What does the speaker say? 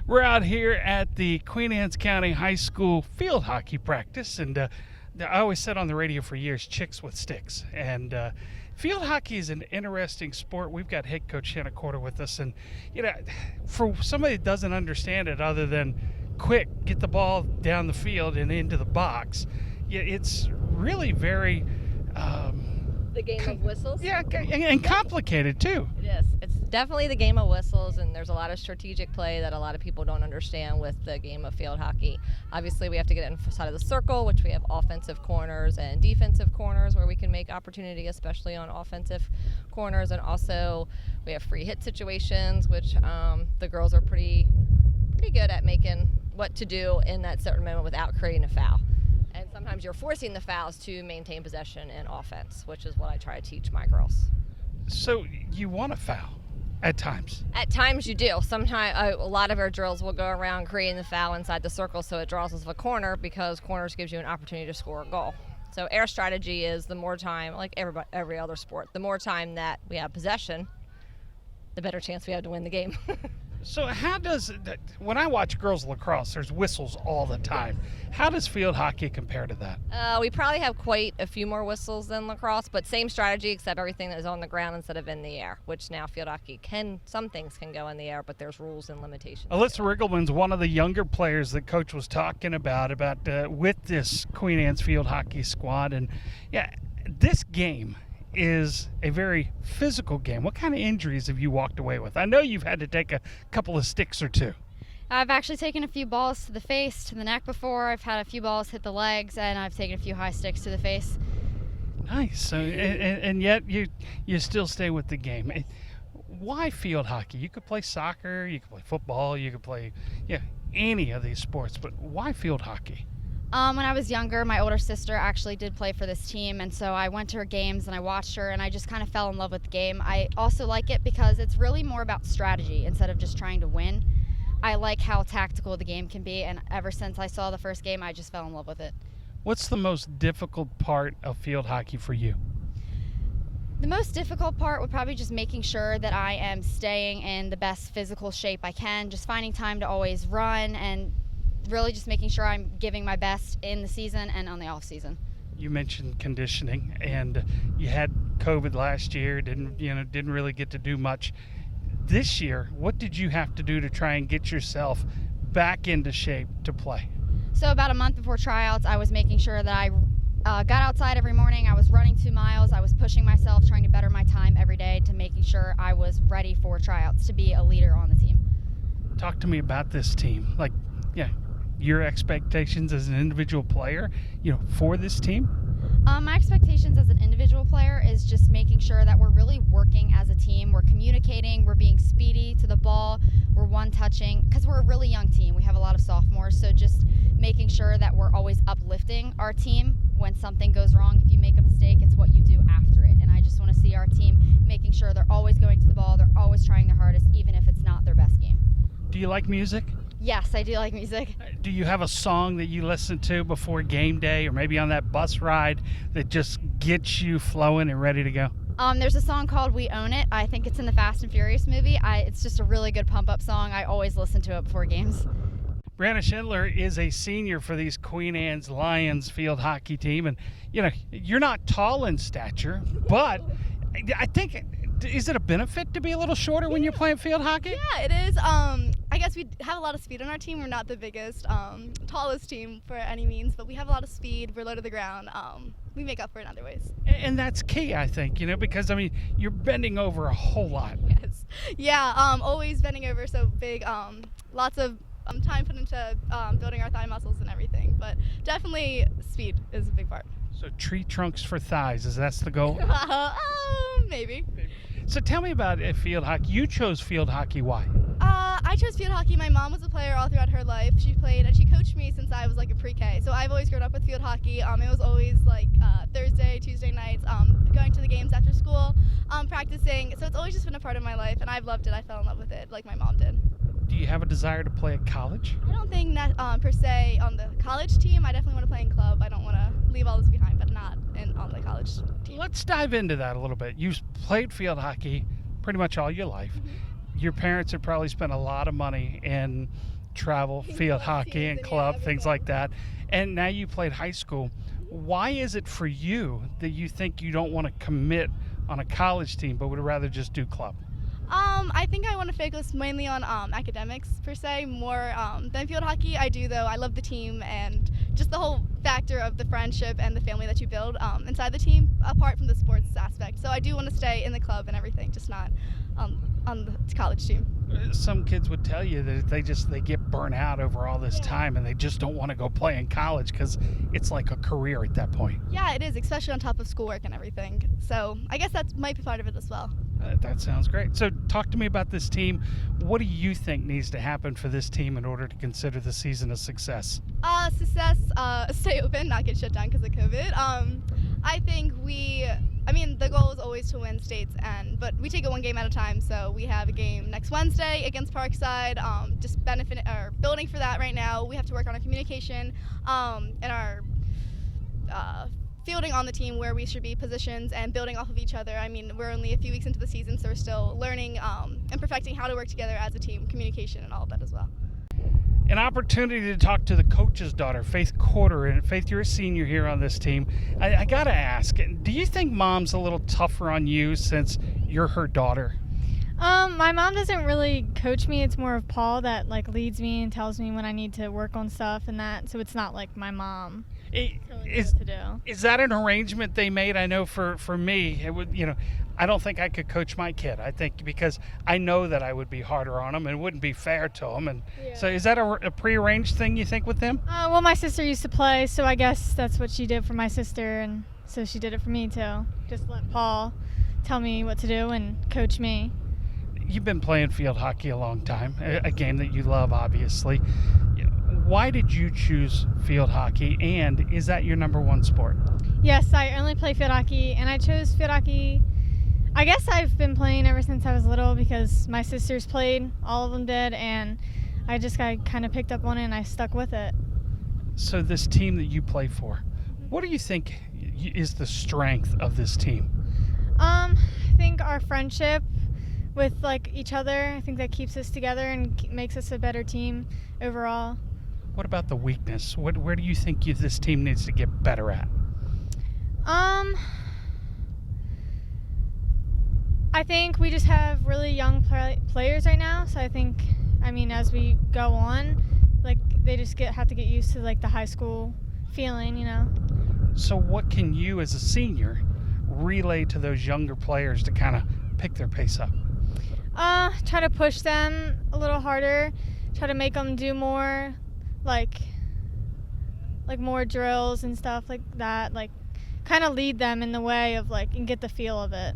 We're out here at the Queen Anne's County High School field hockey practice, and I always said on the radio for years, chicks with sticks. And field hockey is an interesting sport. We've got head coach Shana Corder with us, and for somebody that doesn't understand it other than quick, get the ball down the field and into the box, it's really very the game of whistles. Yeah, and complicated too. It is. It's definitely the game of whistles, and there's a lot of strategic play that a lot of people don't understand with the game of field hockey. Obviously, we have to get inside of the circle, which we have offensive corners and defensive corners where we can make opportunity, especially on offensive corners, and also we have free hit situations, which the girls are pretty good at making what to do in that certain moment without creating a foul. And sometimes you're forcing the fouls to maintain possession in offense, which is what I try to teach my girls. So you want a foul at times? At times you do. Sometimes a lot of our drills will go around creating the foul inside the circle, so it draws us to a corner because corners gives you an opportunity to score a goal. So our strategy is the more time, like every other sport, the more time that we have possession, the better chance we have to win the game. So how does, when I watch girls lacrosse, there's whistles all the time. How does field hockey compare to that? We probably have quite a few more whistles than lacrosse, but same strategy except everything is on the ground instead of in the air, which now field hockey some things can go in the air, but there's rules and limitations. Alyssa Riggleman's one of the younger players that Coach was talking about with this Queen Anne's field hockey squad. And yeah, this game is a very physical game. What kind of injuries have you walked away with? I know you've had to take a couple of sticks or two. I've actually taken a few balls to the face, to the neck before. I've had a few balls hit the legs, and I've taken a few high sticks to the face. Nice. So, and yet you still stay with the game. Why field hockey? You could play soccer, you could play football, you could play any of these sports, but why field hockey? When I was younger, my older sister actually did play for this team, and so I went to her games and I watched her, and I just kind of fell in love with the game. I also like it because it's really more about strategy instead of just trying to win. I like how tactical the game can be, and ever since I saw the first game, I just fell in love with it. What's the most difficult part of field hockey for you? The most difficult part would probably just making sure that I am staying in the best physical shape I can, just finding time to always run, and really just making sure I'm giving my best in the season and on the off season. You mentioned conditioning, and you had COVID last year, didn't really get to do much. This year, what did you have to do to try and get yourself back into shape to play? So about a month before tryouts, I was making sure that I got outside every morning. I was running 2 miles. I was pushing myself, trying to better my time every day to making sure I was ready for tryouts to be a leader on the team. Talk to me about this team. Your expectations as an individual player, for this team? My expectations as an individual player is just making sure that we're really working as a team. We're communicating, we're being speedy to the ball, we're one-touching, because we're a really young team. We have a lot of sophomores, so just making sure that we're always uplifting our team when something goes wrong. If you make a mistake, it's what you do after it. And I just want to see our team making sure they're always going to the ball, they're always trying their hardest, even if it's not their best game. Do you like music? Yes, I do like music. Do you have a song that you listen to before game day or maybe on that bus ride that just gets you flowing and ready to go? There's a song called We Own It. I think it's in the Fast and Furious movie. It's just a really good pump-up song. I always listen to it before games. Brianna Schindler is a senior for these Queen Anne's Lions field hockey team. And, you're not tall in stature, but I think, is it a benefit to be a little shorter when you're playing field hockey? Yeah, it is. I guess we have a lot of speed on our team. We're not the biggest, tallest team for any means, but we have a lot of speed. We're low to the ground. We make up for it in other ways. And that's key, I think, because, you're bending over a whole lot. Yes. Yeah, always bending over so big. Lots of time put into building our thigh muscles and everything, but definitely speed is a big part. So tree trunks for thighs, is that the goal? Maybe. So tell me about field hockey. You chose field hockey, why? I chose field hockey. My mom was a player all throughout her life. She played and she coached me since I was a pre-K. So I've always grown up with field hockey. It was always Thursday, Tuesday nights, going to the games after school, practicing. So it's always just been a part of my life, and I've loved it. I fell in love with it like my mom did. Do you have a desire to play at college? I don't think that per se on the college team. I definitely want to play in club. I don't want to leave all this behind, but not on the college team. Let's dive into that a little bit. You've played field hockey pretty much all your life. Mm-hmm. Your parents have probably spent a lot of money in travel, field hockey and club, things like that. And now you played high school. Why is it for you that you think you don't want to commit on a college team but would rather just do club? I think I want to focus mainly on academics per se, more than field hockey. I do though. I love the team and just the whole factor of the friendship and the family that you build inside the team, apart from the sports aspect. So I do want to stay in the club and everything, just not on the college team. Some kids would tell you that they get burnt out over all this time and they just don't want to go play in college because it's like a career at that point. Yeah, it is, especially on top of schoolwork and everything. So I guess that might be part of it as well. That sounds great. So talk to me about this team. What do you think needs to happen for this team in order to consider the season a success? Success, stay open, not get shut down because of COVID. I think the goal is always to win states, but we take it one game at a time. So we have a game next Wednesday against Parkside. Just building for that right now. We have to work on our communication and our fielding on the team, where we should be positions, and building off of each other. We're only a few weeks into the season, so we're still learning and perfecting how to work together as a team, communication and all of that as well. An opportunity to talk to the coach's daughter, Faith Corder. And Faith, you're a senior here on this team. I got to ask, do you think Mom's a little tougher on you since you're her daughter? My mom doesn't really coach me. It's more of Paul that leads me and tells me when I need to work on stuff and that. So it's not like my mom. Is that an arrangement they made? I know for me, it would, I don't think I could coach my kid. I think because I know that I would be harder on them and it wouldn't be fair to them. And so is that a prearranged thing you think with them? Well, my sister used to play, so I guess that's what she did for my sister, and so she did it for me too. Just let Paul tell me what to do and coach me. You've been playing field hockey a long time, a game that you love, obviously. Why did you choose field hockey, and is that your number one sport? Yes, I only play field hockey, and I chose field hockey. I guess I've been playing ever since I was little because my sisters played, all of them did, and I kind of picked up on it and I stuck with it. So this team that you play for, what do you think is the strength of this team? I think our friendship with each other, I think that keeps us together and makes us a better team overall. What about the weakness? Where do you think this team needs to get better at? I think we just have really young players right now. So I think, as we go on, they just have to get used to the high school feeling, So what can you as a senior relay to those younger players to kind of pick their pace up? Try to push them a little harder. Try to make them do more, like more drills and stuff like that. Kind of lead them in the way of and get the feel of it.